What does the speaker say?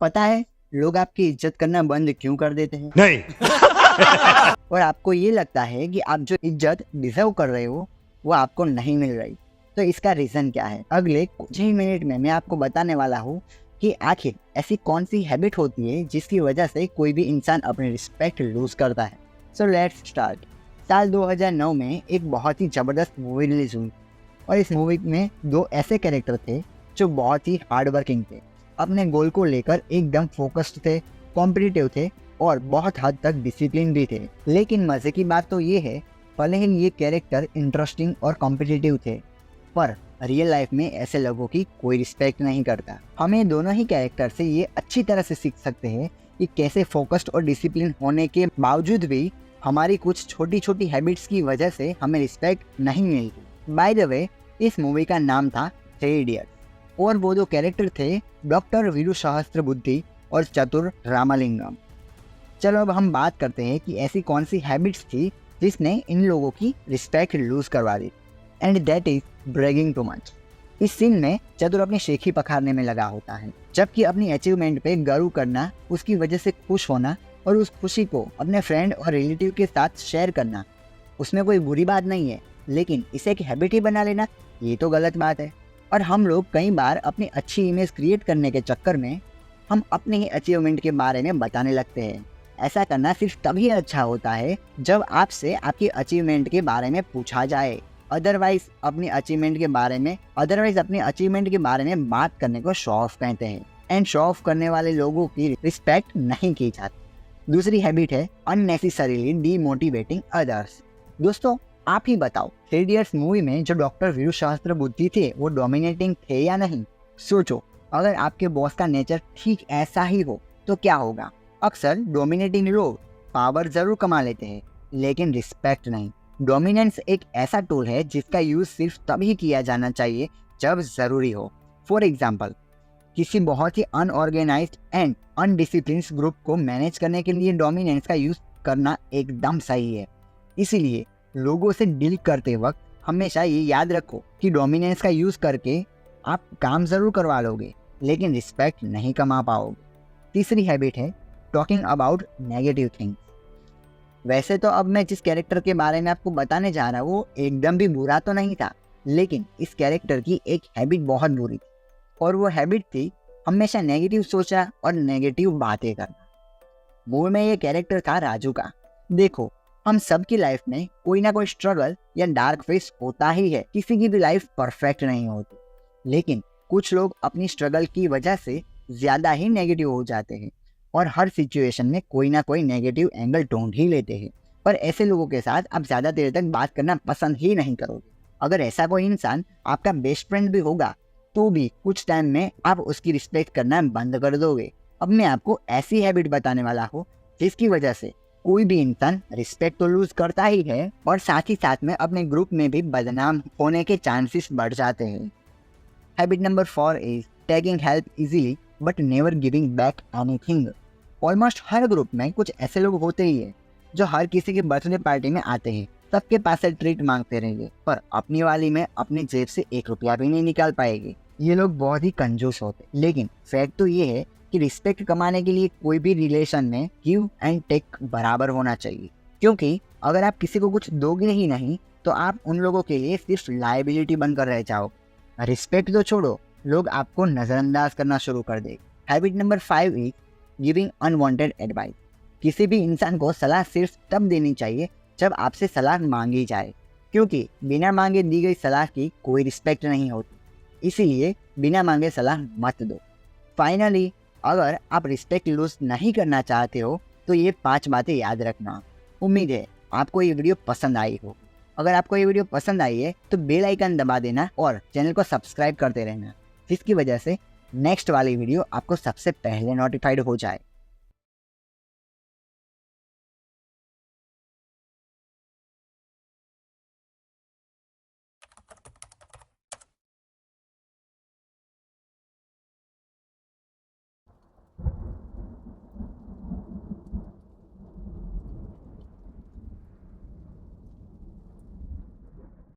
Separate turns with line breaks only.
पता है लोग आपकी इज्जत करना बंद क्यों कर देते हैं?
नहीं।
और आपको ये लगता है कि आप जो इज्जत डिजर्व कर रहे हो वो आपको नहीं मिल रही। तो इसका रीजन क्या है? अगले कुछ ही मिनट में मैं आपको बताने वाला हूँ कि आखिर ऐसी कौन सी हैबिट होती है जिसकी वजह से कोई भी इंसान अपनी रिस्पेक्ट लूज करता है। So let's start. साल 2009 में एक बहुत ही जबरदस्त मूवी रिलीज हुई और इस मूवी में दो ऐसे कैरेक्टर थे जो बहुत ही हार्ड वर्किंग थे, अपने गोल को लेकर एकदम फोकस्ड थे, कॉम्पिटिटिव थे और बहुत हद तक डिसिप्लिन भी थे। लेकिन मजे की बात तो ये है, भले ही ये कैरेक्टर इंटरेस्टिंग और कॉम्पिटिटिव थे, पर रियल लाइफ में ऐसे लोगों की कोई रिस्पेक्ट नहीं करता। हमें दोनों ही कैरेक्टर से ये अच्छी तरह से सीख सकते हैं कि कैसे फोकस्ड और डिसिप्लिन होने के बावजूद भी हमारी कुछ छोटी छोटी हैबिट्स की वजह से हमें रिस्पेक्ट नहीं मिलती। बाय द वे, इस मूवी का नाम था थ्री इडियट्स और वो जो कैरेक्टर थे डॉक्टर वीरू सहस्त्रबुद्धे और चतुर रामलिंगम। चलो अब हम बात करते हैं कि ऐसी कौन सी हैबिट्स थी जिसने इन लोगों की रिस्पेक्ट लूज करवा दी। And that is bragging too much. इस सीन में चतुर अपनी शेखी पखारने में लगा होता है, जबकि अपनी अचीवमेंट पे गर्व करना, उसकी वजह से खुश होना और उस खुशी को अपने फ्रेंड और रिलेटिव के साथ शेयर करना, उसमें कोई बुरी बात नहीं है। लेकिन इसे एक हैबिट ही बना लेना, ये तो गलत बात है। और हम लोग कई बार अपनी अच्छी इमेज क्रिएट करने के चक्कर में हम अपने ही अचीवमेंट के बारे में बताने लगते हैं। ऐसा करना सिर्फ तभी अच्छा होता है जब आपसे आपकी अचीवमेंट के बारे में पूछा जाए। अदरवाइज अपनी अचीवमेंट के बारे में बात करने को शो ऑफ कहते हैं। एंड शो ऑफ करने वाले लोगों की रिस्पेक्ट नहीं की जाती। दूसरी हैबिट है अननेसेसरीली डीमोटिवेटिंग अदर्स। दोस्तों, आप ही बताओ, थ्री इडियट्स मूवी में जो डॉक्टर वीरू सहस्त्रबुद्धे थे वो डोमिनेटिंग थे या नहीं? सोचो, अगर आपके बॉस का नेचर ठीक ऐसा ही हो तो क्या होगा? अक्सर डोमिनेटिंग लोग पावर जरूर कमा लेते हैं लेकिन रिस्पेक्ट नहीं। डोमिनेंस एक ऐसा टूल है जिसका यूज सिर्फ तभी किया जाना चाहिए जब जरूरी हो। फॉर एग्जाम्पल, किसी बहुत ही अनऑर्गेनाइज्ड एंड अनडिसिप्लिन ग्रुप को मैनेज करने के लिए डोमिनेंस का यूज करना एकदम सही है। इसीलिए लोगों से डील करते वक्त हमेशा ये याद रखो कि डोमिनेंस का यूज करके आप काम जरूर करवा लोगे लेकिन रिस्पेक्ट नहीं कमा पाओगे। तीसरी हैबिट है टॉकिंग अबाउट नेगेटिव थिंग्स। वैसे तो अब मैं जिस कैरेक्टर के बारे में आपको बताने जा रहा हूँ वो एकदम भी बुरा तो नहीं था, लेकिन इस कैरेक्टर की एक हैबिट बहुत बुरी थी और वो हैबिट थी हमेशा नेगेटिव सोचना और नेगेटिव बातें करना। मूवी में ये कैरेक्टर था राजू का। देखो, हम सबकी लाइफ में कोई ना कोई स्ट्रगल या डार्क फेस होता ही है, किसी की भी लाइफ परफेक्ट नहीं होती। लेकिन कुछ लोग अपनी स्ट्रगल की वजह से ज्यादा ही नेगेटिव हो जाते हैं और हर सिचुएशन में कोई ना कोई नेगेटिव एंगल ढूंढ ही लेते हैं। पर ऐसे लोगों के साथ आप ज्यादा देर तक बात करना पसंद ही नहीं करोगे। अगर ऐसा कोई इंसान आपका बेस्ट फ्रेंड भी होगा तो भी कुछ टाइम में आप उसकी रिस्पेक्ट करना बंद कर दोगे। अब मैं आपको ऐसी हैबिट बताने वाला हूँ जिसकी वजह से कोई भी इंसान रिस्पेक्ट तो लूज करता ही है और साथ ही साथ में अपने ग्रुप में भी बदनाम होने के चांसेस बढ़ जाते हैं। Habit number 4 is taking help easily but never giving back anything. Almost her group में कुछ ऐसे लोग होते ही है जो हर किसी की बर्थडे पार्टी में आते हैं, सबके पास से ट्रीट मांगते रहेंगे, पर अपनी वाली में अपनी जेब से 1 रुपया भी नहीं निकाल पाएंगे। ये लोग बहुत ही कंजूस होते। लेकिन फैक्ट तो ये है कि रिस्पेक्ट कमाने के लिए कोई भी रिलेशन में गिव एंड टेक बराबर होना चाहिए, क्योंकि अगर आप किसी को कुछ दोगे ही नहीं तो आप उन लोगों के लिए सिर्फ लायबिलिटी बनकर रह जाओगे। रिस्पेक्ट तो छोड़ो, लोग आपको नजरअंदाज करना शुरू कर देंगे। Habit number 5 is giving unwanted advice. किसी भी इंसान को सलाह सिर्फ तब देनी चाहिए जब आपसे सलाह मांगी जाए, क्योंकि बिना मांगे दी गई सलाह की कोई रिस्पेक्ट नहीं होती। इसीलिए बिना मांगे सलाह मत दो। फाइनली, अगर आप रिस्पेक्ट लूज नहीं करना चाहते हो तो ये 5 बातें याद रखना। उम्मीद है आपको ये वीडियो पसंद आई हो। अगर आपको ये वीडियो पसंद आई है तो बेल आइकन दबा देना और चैनल को सब्सक्राइब करते रहना, जिसकी वजह से नेक्स्ट वाली वीडियो आपको सबसे पहले नोटिफाइड हो जाए।